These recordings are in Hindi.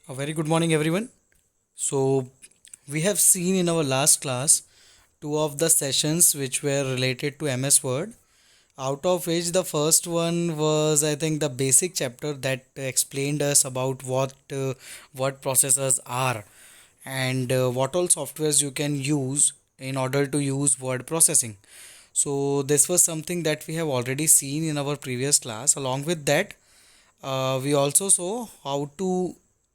A very good morning, everyone. So, we have seen in our last class two of the sessions which were related to MS Word, out of which the first one was, I think, the basic chapter that explained us about what word processors are and what all softwares you can use in order to use word processing. So, this was something that we have already seen in our previous class. Along with that, we also saw how to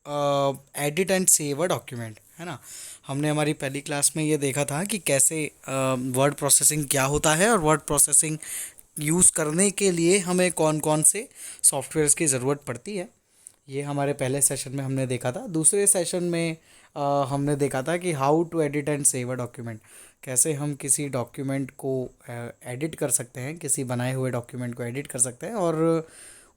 edit and save a document, है ना। हमने हमारी पहली क्लास में ये देखा था कि कैसे वर्ड प्रोसेसिंग क्या होता है और वर्ड प्रोसेसिंग यूज़ करने के लिए हमें कौन कौन से सॉफ्टवेयर्स की ज़रूरत पड़ती है। ये हमारे पहले सेशन में हमने देखा था। दूसरे सेशन में हमने देखा था कि how to edit and save a document, कैसे हम किसी डॉक्यूमेंट को एडिट कर सकते हैं, किसी बनाए हुए डॉक्यूमेंट को एडिट कर सकते हैं और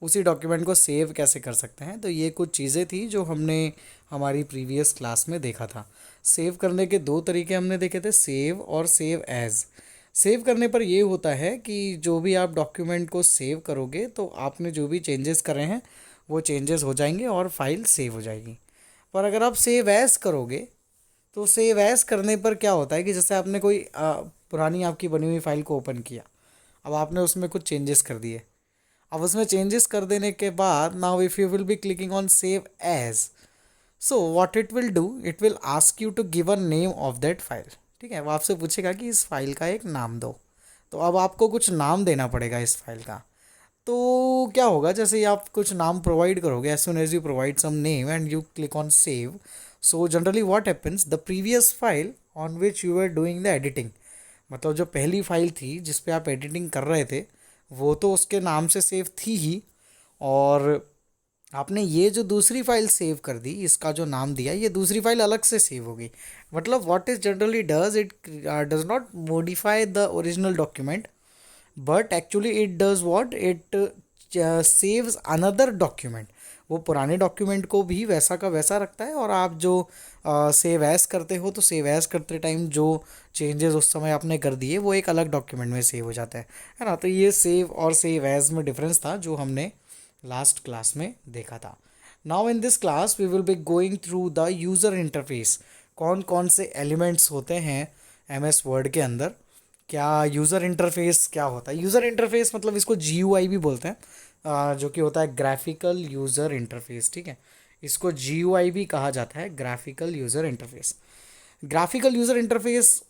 उसी डॉक्यूमेंट को सेव कैसे कर सकते हैं। तो ये कुछ चीज़ें थी जो हमने हमारी प्रीवियस क्लास में देखा था। सेव करने के दो तरीके हमने देखे थे, सेव और सेव एज़। सेव करने पर ये होता है कि जो भी आप डॉक्यूमेंट को सेव करोगे तो आपने जो भी चेंजेस करे हैं वो चेंजेस हो जाएंगे और फाइल सेव हो जाएगी। पर अगर आप सेव एज़ करोगे तो सेव एज़ करने पर क्या होता है कि जैसे आपने कोई पुरानी आपकी बनी हुई फाइल को ओपन किया, अब आपने उसमें कुछ चेंजेस कर दिए। अब उसमें चेंजेस कर देने के बाद now if you will be clicking on save as, so what it will do, it will ask you to give a name of that file. ठीक है, वो आपसे पूछेगा कि इस फाइल का एक नाम दो। तो अब आपको कुछ नाम देना पड़ेगा इस फाइल का। तो क्या होगा, जैसे ही आप कुछ नाम प्रोवाइड करोगे, as soon as you provide some name and you click on save, so generally what happens, the previous file on which you are doing the editing, मतलब जो पहली फाइल थी जिस पे आप एडिटिंग कर रहे थे वो तो उसके नाम से सेव थी ही, और आपने ये जो दूसरी फाइल सेव कर दी, इसका जो नाम दिया, ये दूसरी फाइल अलग से सेव होगी। मतलब what is generally does, it does not modify the original document, but actually it does what, it saves another document. वो पुराने डॉक्यूमेंट को भी वैसा का वैसा रखता है, और आप जो सेव एज करते हो तो सेव एज करते टाइम जो चेंजेस उस समय आपने कर दिए वो एक अलग डॉक्यूमेंट में सेव हो जाता है ना। तो ये सेव और सेव एज में डिफरेंस था जो हमने लास्ट क्लास में देखा था। Now in this class we will be going through the user interface. कौन कौन से एलिमेंट्स होते हैं एम एस वर्ड के अंदर, क्या यूज़र इंटरफेस क्या होता है। यूज़र इंटरफेस मतलब इसको GUI भी बोलते हैं, जो कि होता है ग्राफिकल यूज़र इंटरफेस। ठीक है, इसको GUI भी कहा जाता है, graphical user interface. Graphical user interface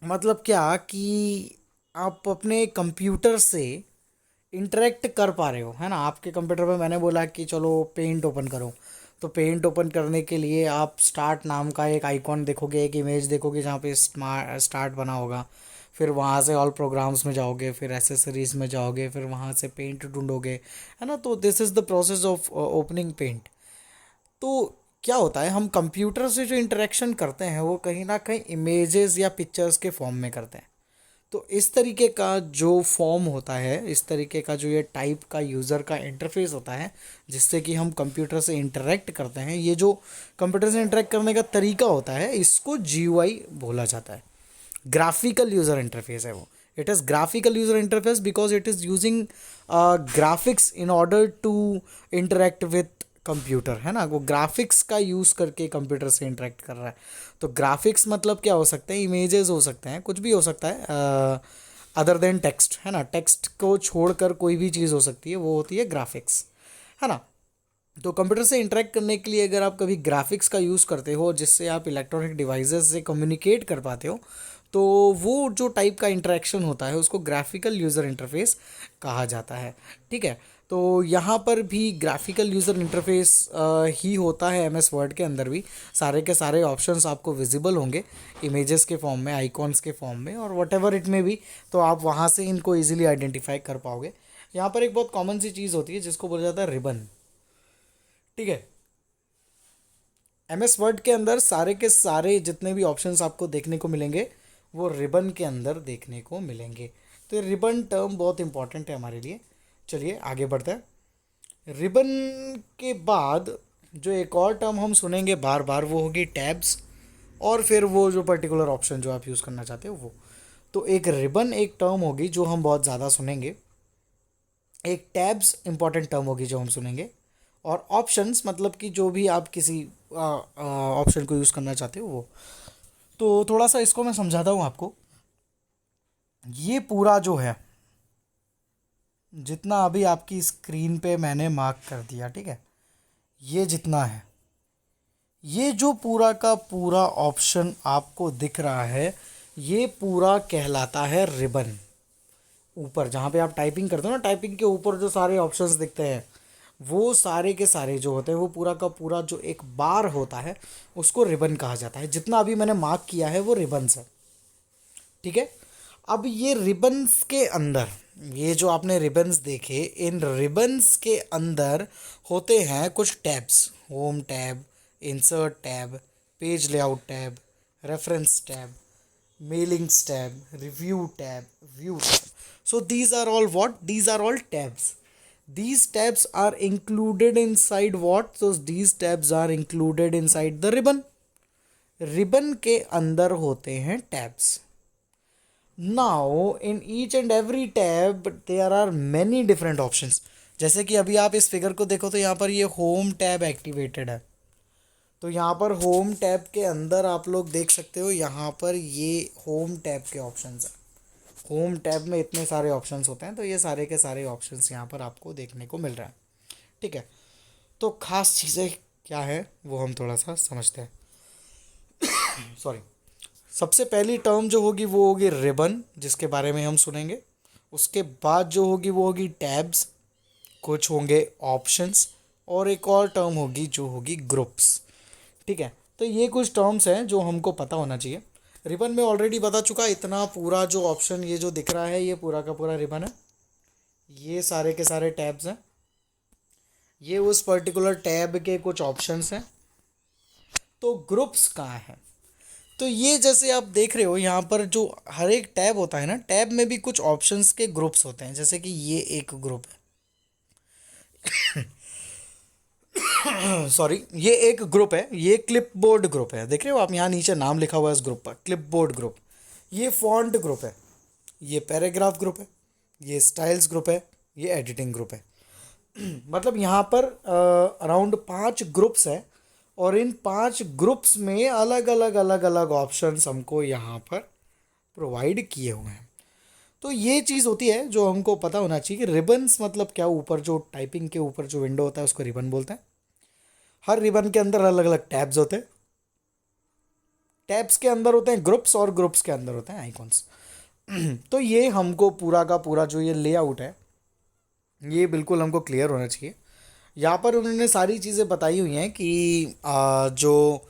मतलब क्या कि आप अपने कंप्यूटर से इंटरेक्ट कर पा रहे हो, है ना। आपके कंप्यूटर पे मैंने बोला कि चलो पेंट ओपन करो, तो पेंट ओपन करने के लिए आप स्टार्ट नाम का एक आइकॉन देखोगे, एक इमेज देखोगे जहाँ पे स्टार्ट बना होगा। फिर वहाँ से ऑल प्रोग्राम्स में जाओगे, फिर एसेसरीज में जाओगे, फिर वहाँ से पेंट ढूंढोगे, है ना। तो this is the process of opening paint. तो क्या होता है, हम कंप्यूटर से जो इंटरेक्शन करते हैं वो कहीं ना कहीं इमेजेस या पिक्चर्स के फॉर्म में करते हैं। तो इस तरीके का जो फॉर्म होता है, इस तरीके का जो ये टाइप का यूज़र का इंटरफेस होता है जिससे कि हम कंप्यूटर से इंटरेक्ट करते हैं, ये जो कंप्यूटर से इंटरेक्ट करने का तरीका होता है इसको GUI बोला जाता है। ग्राफिकल यूज़र इंटरफेस है वो। It is graphical user interface because it is using graphics in order to interact with computer, है ना। वो ग्राफिक्स का यूज़ करके कंप्यूटर से इंटरेक्ट कर रहा है। तो ग्राफिक्स मतलब क्या हो सकते हैं, इमेजेस हो सकते हैं, कुछ भी हो सकता है अदर देन टेक्स्ट, है ना। टेक्स्ट को छोड़कर कोई भी चीज़ हो सकती है, वो होती है ग्राफिक्स, है ना। तो कंप्यूटर से इंटरेक्ट करने के लिए अगर आप कभी ग्राफिक्स का यूज़ करते हो जिससे आप इलेक्ट्रॉनिक डिवाइसेस से कम्युनिकेट कर पाते हो, तो वो जो टाइप का इंटरेक्शन होता है उसको ग्राफिकल यूज़र इंटरफेस कहा जाता है। ठीक है, तो यहाँ पर भी ग्राफिकल यूज़र इंटरफेस ही होता है MS वर्ड के अंदर भी। सारे के सारे ऑप्शंस आपको विजिबल होंगे इमेजेस के फॉर्म में, आइकॉन्स के फॉर्म में, और वट एवर इट में भी। तो आप वहाँ से इनको ईजिली आइडेंटिफाई कर पाओगे। यहाँ पर एक बहुत कॉमन सी चीज़ होती है जिसको बोला जाता है रिबन। ठीक है, MS वर्ड के अंदर सारे के सारे जितने भी ऑप्शंस आपको देखने को मिलेंगे वो रिबन के अंदर देखने को मिलेंगे। तो ये रिबन टर्म बहुत इंपॉर्टेंट है हमारे लिए। चलिए आगे बढ़ते हैं। रिबन के बाद जो एक और टर्म हम सुनेंगे बार बार वो होगी टैब्स, और फिर वो जो पर्टिकुलर ऑप्शन जो आप यूज़ करना चाहते हो वो। तो एक रिबन एक टर्म होगी जो हम बहुत ज़्यादा सुनेंगे, एक टैब्स इंपॉर्टेंट टर्म होगी जो हम सुनेंगे, और ऑप्शंस मतलब कि जो भी आप किसी ऑप्शन को यूज़ करना चाहते हो वो। तो थोड़ा सा इसको मैं समझाता हूँ आपको। ये पूरा जो है, जितना अभी आपकी स्क्रीन पे मैंने मार्क कर दिया, ठीक है, ये जितना है, ये जो पूरा का पूरा ऑप्शन आपको दिख रहा है, ये पूरा कहलाता है रिबन। ऊपर जहाँ पे आप टाइपिंग करते हो ना, टाइपिंग के ऊपर जो सारे ऑप्शंस दिखते हैं, वो सारे के सारे जो होते हैं, वो पूरा का पूरा जो एक बार होता है, उसको रिबन कहा जाता है। जितना अभी मैंने मार्क किया है वो रिबन्स है, ठीक है। अब ये रिबन्स के अंदर, ये जो आपने रिबन्स देखे, इन रिबन्स के अंदर होते हैं कुछ tabs. Home tab, insert tab, page layout tab, reference tab, mailings tab, review tab, view tab. So these are all what? These are all tabs. These tabs are included inside what? So these tabs are included inside the ribbon. Ribbon के अंदर होते हैं tabs. Now in each and every tab there are many different options. जैसे कि अभी आप इस फिगर को देखो तो यहाँ पर ये होम टैब एक्टिवेटेड है. तो यहाँ पर होम टैब के अंदर आप लोग देख सकते हो, यहाँ पर ये होम टैब के ऑप्शंस हैं. होम टैब में इतने सारे ऑप्शंस होते हैं, तो ये सारे के सारे ऑप्शंस यहाँ पर आपको देखने को मिल रहा है, ठीक है. तो खास चीज़ें क्या है वो हम थोड़ा सा समझते हैं. सॉरी. सबसे पहली टर्म जो होगी वो होगी रिबन, जिसके बारे में हम सुनेंगे. उसके बाद जो होगी वो होगी टैब्स, कुछ होंगे ऑप्शंस, और एक और टर्म होगी जो होगी ग्रुप्स, ठीक है. तो ये कुछ टर्म्स हैं जो हमको पता होना चाहिए. रिबन में ऑलरेडी बता चुका, इतना पूरा जो ऑप्शन ये जो दिख रहा है ये पूरा का पूरा रिबन है. ये सारे के सारे टैब्स हैं. ये उस पर्टिकुलर टैब के कुछ ऑप्शंस हैं. तो ग्रुप्स कहाँ हैं? तो ये जैसे आप देख रहे हो यहाँ पर जो हर एक टैब होता है ना, टैब में भी कुछ ऑप्शंस के ग्रुप्स होते हैं. जैसे कि ये एक ग्रुप है. सॉरी, ये एक ग्रुप है, ये क्लिपबोर्ड ग्रुप है. देख रहे हो आप, यहाँ नीचे नाम लिखा हुआ है इस ग्रुप पर, क्लिपबोर्ड ग्रुप. ये फॉन्ट ग्रुप है, ये पैराग्राफ ग्रुप है, ये स्टाइल्स ग्रुप है, ये एडिटिंग ग्रुप है. मतलब यहाँ पर अराउंड 5 ग्रुप्स हैं, और इन 5 ग्रुप्स में अलग अलग अलग अलग ऑप्शंस हमको यहाँ पर प्रोवाइड किए हुए हैं. तो ये चीज़ होती है जो हमको पता होना चाहिए कि रिबन्स मतलब क्या. ऊपर जो टाइपिंग के ऊपर जो विंडो होता है उसको रिबन बोलते हैं. हर रिबन के अंदर अलग अलग टैब्स होते हैं. टैब्स के अंदर होते हैं ग्रुप्स, और ग्रुप्स के अंदर होते हैं आइकॉन्स. तो ये हमको पूरा का पूरा जो ये लेआउट है, ये बिल्कुल हमको क्लियर होना चाहिए. यहाँ पर उन्होंने सारी चीज़ें बताई हुई हैं कि जो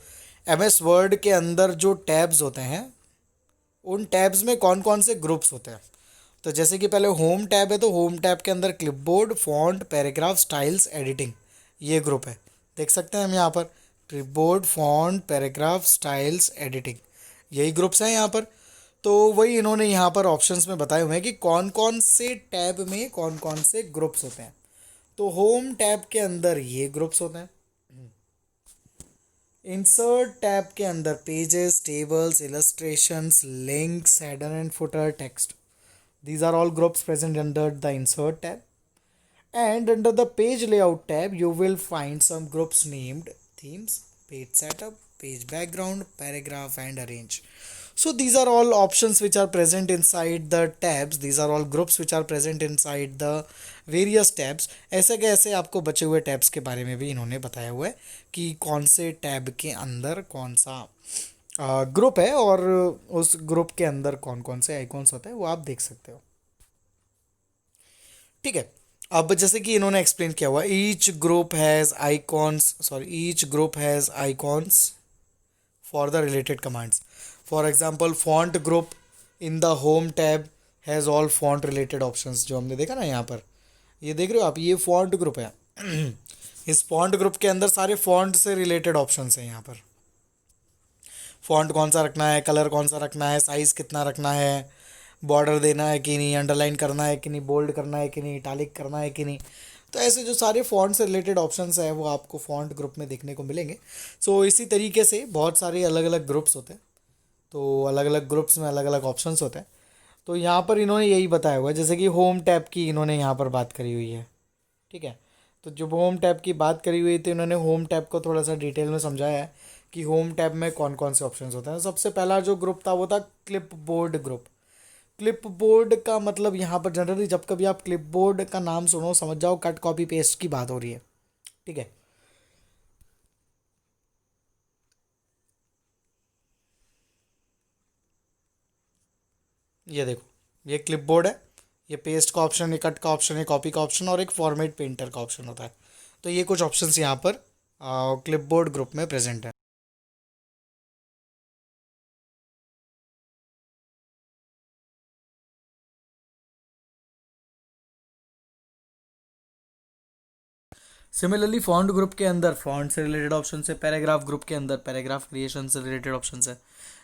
एम एस वर्ड के अंदर जो टैब्स होते हैं, उन टैब्स में कौन कौन से ग्रुप्स होते हैं. तो जैसे कि पहले होम टैब है, तो होम टैब के अंदर clipboard, font, paragraph, styles, editing, ये ग्रुप है. देख सकते हैं हम यहाँ पर clipboard, font, paragraph, styles, editing, यही ग्रुप्स हैं यहाँ पर. तो वही इन्होंने यहाँ पर ऑप्शंस में बताए हुए हैं कि कौन कौन से टैब में कौन कौन से ग्रुप्स होते हैं. तो होम टैब के अंदर ये ग्रुप्स होते हैं. इंसर्ट टैब के अंदर pages, tables, illustrations, links, header and footer, text. These are all groups present under the insert tab. And under the page layout tab, you will find some groups named themes, page setup, page background, paragraph, and arrange. So these are all options which are present inside the tabs. These are all groups which are present inside the various tabs. ऐसे के ऐसे आपको बचे हुए tabs के बारे में भी इन्होंने बताया हुआ है कि कौन से tab के अंदर कौन सा ग्रुप है, और उस ग्रुप के अंदर कौन कौन से आइकॉन्स होते हैं वो आप देख सकते हो, ठीक है. अब जैसे कि इन्होंने एक्सप्लेन किया हुआ, each group has icons, sorry, each group has icons for the related commands. For example font group in the home tab has all font related options. जो हमने देखा ना यहाँ पर, ये देख रहे हो आप, ये फॉन्ट ग्रुप है. इस फॉन्ट ग्रुप के अंदर सारे फॉन्ट से रिलेटेड ऑप्शंस हैं यहाँ पर. फ़ॉन्ट कौन सा रखना है, कलर कौन सा रखना है, साइज़ कितना रखना है, बॉर्डर देना है कि नहीं, अंडरलाइन करना है कि नहीं, बोल्ड करना है कि नहीं, इटालिक करना है कि नहीं. तो ऐसे जो सारे फ़ॉन्ट से रिलेटेड ऑप्शंस हैं वो आपको फ़ॉन्ट ग्रुप में देखने को मिलेंगे. सो इसी तरीके से बहुत सारे अलग अलग ग्रुप्स होते हैं. तो अलग अलग ग्रुप्स में अलग अलग ऑप्शंस होते हैं. तो यहाँ पर इन्होंने यही बताया हुआ है. जैसे कि होम टैब की इन्होंने यहाँ पर बात करी हुई है, ठीक है. तो जो होम टैब की बात करी हुई थी उन्होंने होम टैब को थोड़ा सा डिटेल में समझाया है कि होम टैब में कौन कौन से ऑप्शंस होते हैं। सबसे पहला जो ग्रुप था वो था clip board group. Clip board का मतलब यहाँ पर जनरली जब कभी आप क्लिप बोर्ड का नाम सुनो समझ जाओ कट कॉपी पेस्ट की बात हो रही है। ठीक है। ये देखो ये क्लिप बोर्ड है, ये पेस्ट का ऑप्शन, ये कट का ऑप्शन, ये कॉपी का ऑप्शन और एक फॉर्मेट पेंटर का ऑप्शन होता है। तो ये कुछ ऑप्शंस यहाँ पर क्लिप बोर्ड ग्रुप में प्रेजेंट है। सिमिलरली फॉन्ट ग्रुप के अंदर फॉन्ट से रिलेटेड ऑप्शन है, पैराग्राफ ग्रुप के अंदर पैराग्राफ क्रिएशन से रिलेटेड ऑप्शन है,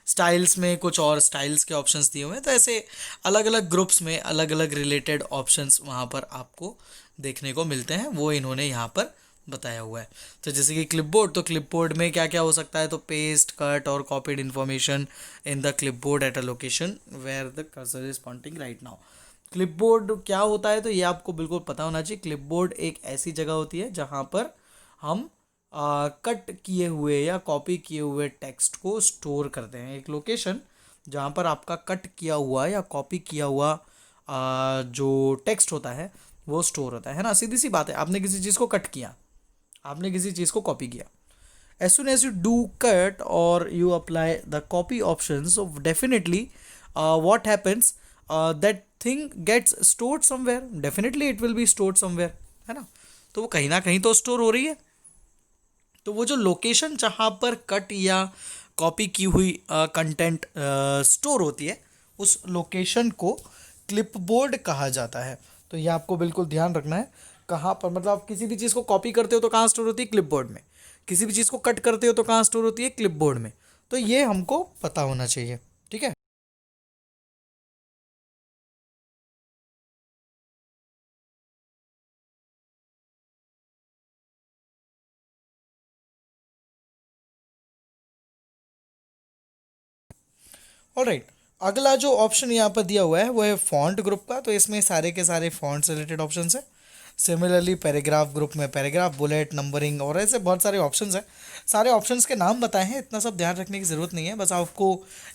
स्टाइल्स में कुछ और स्टाइल्स के ऑप्शंस दिए हुए हैं। तो ऐसे अलग अलग ग्रुप्स में अलग अलग रिलेटेड ऑप्शंस वहाँ पर आपको देखने को मिलते हैं, वो इन्होंने यहाँ पर बताया हुआ है। तो जैसे कि क्लिपबोर्ड, तो क्लिपबोर्ड में क्या क्या हो सकता है, तो पेस्ट कट और copied information in the clipboard at a location where the cursor is pointing right now. Clipboard क्या होता है, तो ये आपको बिल्कुल पता होना चाहिए। क्लिपबोर्ड एक ऐसी जगह होती है जहाँ पर हम कट किए हुए या कॉपी किए हुए टेक्स्ट को स्टोर करते हैं। एक लोकेशन जहाँ पर आपका कट किया हुआ या कॉपी किया हुआ जो टेक्स्ट होता है वो स्टोर होता है ना। सीधी सी बात है, आपने किसी चीज़ को कट किया, आपने किसी चीज़ को कॉपी किया, as soon as you do cut or you apply the copy options, so definitely what happens, that thing gets stored somewhere, definitely it will be stored somewhere, है ना। तो वो कहीं ना कहीं तो स्टोर हो रही है। तो वो जो लोकेशन जहाँ पर कट या कॉपी की हुई कंटेंट स्टोर होती है उस लोकेशन को क्लिपबोर्ड कहा जाता है। तो ये आपको बिल्कुल ध्यान रखना है। कहाँ पर मतलब आप किसी भी चीज़ को कॉपी करते हो तो कहाँ स्टोर होती है, क्लिपबोर्ड में। किसी भी चीज़ को कट करते हो तो कहाँ स्टोर होती है, क्लिपबोर्ड में। तो ये हमको पता होना चाहिए। ठीक है। ऑलराइट, अगला जो ऑप्शन यहाँ पर दिया हुआ है वो है फॉन्ट ग्रुप का। तो इसमें सारे के सारे फॉन्ट से रिलेटेड ऑप्शन है। सिमिलरली पैराग्राफ ग्रुप में पैराग्राफ, बुलेट, नंबरिंग और ऐसे बहुत सारे ऑप्शंस हैं। सारे ऑप्शंस के नाम बताए हैं, इतना सब ध्यान रखने की ज़रूरत नहीं है। बस आपको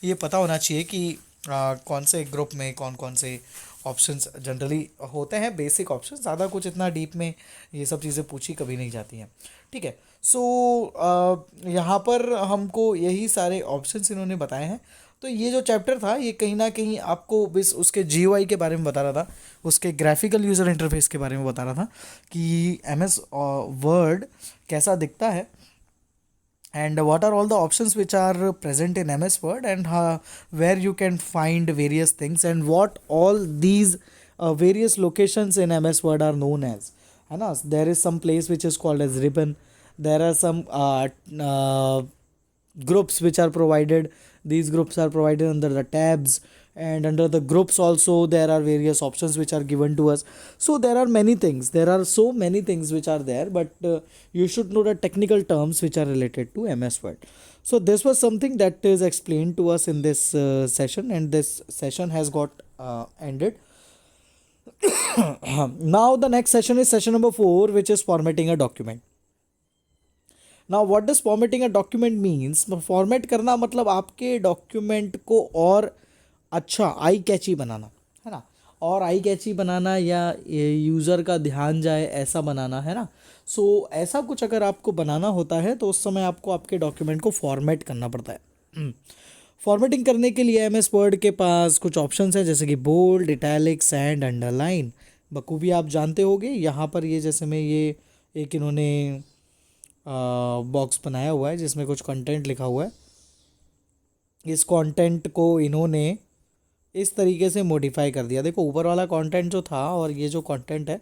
ये पता होना चाहिए कि कौन से ग्रुप में कौन कौन से ऑप्शंस जनरली होते हैं। बेसिक ऑप्शन, ज़्यादा कुछ इतना डीप में ये सब चीज़ें पूछी कभी नहीं जाती हैं। ठीक है। सो यहाँ पर हमको यही सारे ऑप्शंस इन्होंने बताए हैं। तो ये जो चैप्टर था ये कहीं ना कहीं आपको बस उसके जीयूआई के बारे में बता रहा था, उसके ग्राफिकल यूज़र इंटरफेस के बारे में बता रहा था कि एमएस वर्ड कैसा दिखता है, and what are all the options which are present in MS Word, and where you can find various things, and what all these various locations in MS Word are known as, है ना। There is some place which is called as ribbon. There are some groups which are provided. These groups are provided under the tabs, and under the groups also there are various options which are given to us. So there are many things, there are so many things which are there, but you should know the technical terms which are related to MS Word. So this was something that is explained to us in this session, and this session has got ended. Now the next session is session number 4, which is formatting a document. Now what does formatting a document means, format करना मतलब आपके डॉक्यूमेंट को और अच्छा आई कैची बनाना, है ना। और आई कैची बनाना या यूज़र का ध्यान जाए ऐसा बनाना, है ना। सो ऐसा कुछ अगर आपको बनाना होता है तो उस समय आपको आपके डॉक्यूमेंट को फॉर्मेट करना पड़ता है। फॉर्मेटिंग करने के लिए एम एस वर्ड के पास कुछ ऑप्शंस हैं, जैसे कि बोल्ड, इटैलिक्स एंड अंडरलाइन। बखूबी आप जानते होंगे। यहाँ पर ये जैसे में ये एक इन्होंने बॉक्स बनाया हुआ है जिसमें कुछ कंटेंट लिखा हुआ है। इस कंटेंट को इन्होंने इस तरीके से मॉडिफाई कर दिया। देखो ऊपर वाला कंटेंट जो था और ये जो कंटेंट है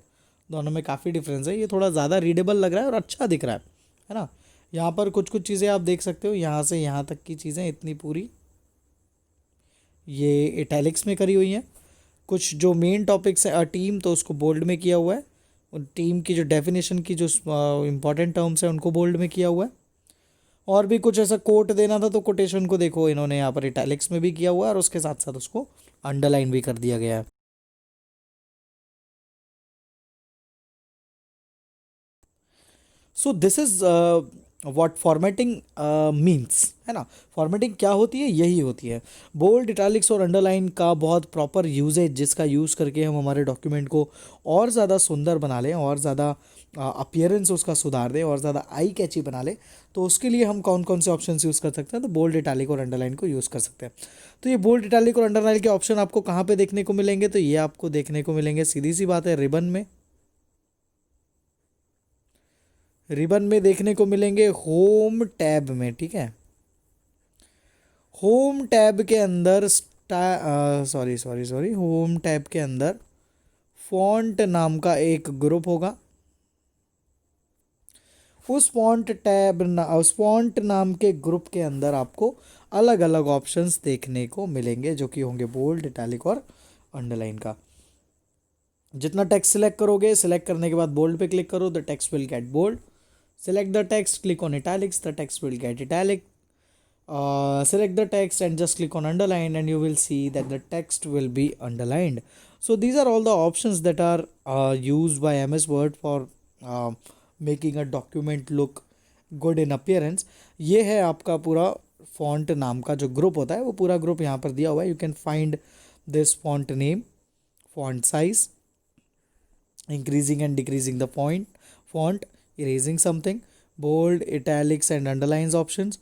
दोनों में काफ़ी डिफरेंस है। ये थोड़ा ज़्यादा रीडेबल लग रहा है और अच्छा दिख रहा है ना। यहाँ पर कुछ कुछ चीज़ें आप देख सकते हो, यहाँ से यहाँ तक की चीज़ें इतनी पूरी ये इटैलिक्स में करी हुई हैं। कुछ जो मेन टॉपिक्स है अ टीम, तो उसको बोल्ड में किया हुआ है। और टीम की जो डेफिनेशन की जो इंपॉर्टेंट टर्म्स हैं उनको बोल्ड में किया हुआ है। और भी कुछ ऐसा कोट देना था तो कोटेशन को देखो इन्होंने यहाँ पर इटैलिक्स में भी किया हुआ है और उसके साथ साथ उसको अंडरलाइन भी कर दिया गया है। So this is what formatting means, है ना। फॉर्मेटिंग क्या होती है, यही होती है बोल्ड, इटैलिक्स और अंडरलाइन का बहुत प्रॉपर यूजेज, जिसका यूज़ करके हम हमारे डॉक्यूमेंट को और ज़्यादा सुंदर बना लें, और ज़्यादा अपीयरेंस उसका सुधार दें, और ज़्यादा आई कैची बना लें। तो उसके लिए हम कौन कौन से ऑप्शन यूज़ कर सकते हैं, तो बोल्ड, इटैलिक और अंडरलाइन को यूज़ कर सकते हैं। तो ये बोल्ड, इटैलिक और अंडरलाइन के ऑप्शन आपको कहाँ पे देखने को मिलेंगे, तो ये आपको देखने को मिलेंगे, सीधी सी बात है, रिबन में। रिबन में देखने को मिलेंगे होम टैब में, ठीक है। होम टैब के अंदर sorry sorry sorry, home tab के अंदर फॉन्ट नाम का एक ग्रुप होगा। उस फॉन्ट नाम के ग्रुप के अंदर आपको अलग अलग ऑप्शंस देखने को मिलेंगे, जो कि होंगे बोल्ड, इटैलिक और अंडरलाइन का। जितना टेक्स्ट सिलेक्ट करोगे, सिलेक्ट करने के बाद बोल्ड पे क्लिक करो, the text will get bold. Select the text, click on italics, the text will get italic. Select the text and just click on underline, and you will see that the text will be underlined. So these are all the options that are used by MS Word for uh, making a document look good in appearance. ये है आपका पूरा फॉन्ट नाम का जो ग्रुप होता है, वो पूरा ग्रुप यहाँ पर दिया हुआ है। You can find this font name, font size, increasing and decreasing the font, erasing something, bold, italics and underlines options,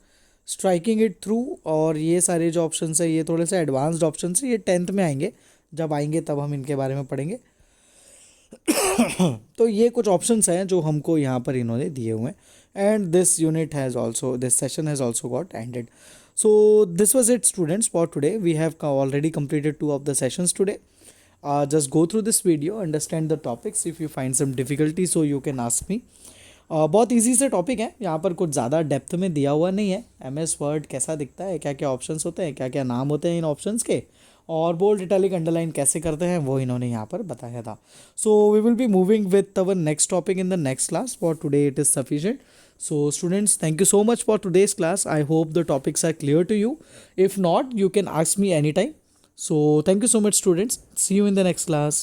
striking it through। और ये सारे जो ऑप्शंस है, ये थोड़े से एडवांस्ड ऑप्शंस है, ये 10th में आएंगे। जब आएंगे तब हम इनके बारे में पढ़ेंगे। तो ये कुछ ऑप्शंस हैं जो हमको यहाँ पर इन्होंने दिए हुए हैं। And this unit has also, this session has also got ended. So this was it, students, for today. We have already completed 2 of the sessions today. Just go through this video, understand the topics. If you find some difficulty, so you can ask me. बहुत इजी से टॉपिक है, यहाँ पर कुछ ज़्यादा डेप्थ में दिया हुआ नहीं है। MS वर्ड कैसा दिखता है, क्या क्या ऑप्शंस होते हैं, क्या क्या नाम होते हैं इन ऑप्शंस के, और बोल्ड, इटैलिक, अंडरलाइन कैसे करते हैं, वो इन्होंने यहाँ पर बताया था। So we will be moving with our next topic in the next class. For today it is sufficient. So students, thank you so much for today's class. I hope the topics are clear to you. If not, you can ask me anytime. So thank you so much, students. See you in the next class.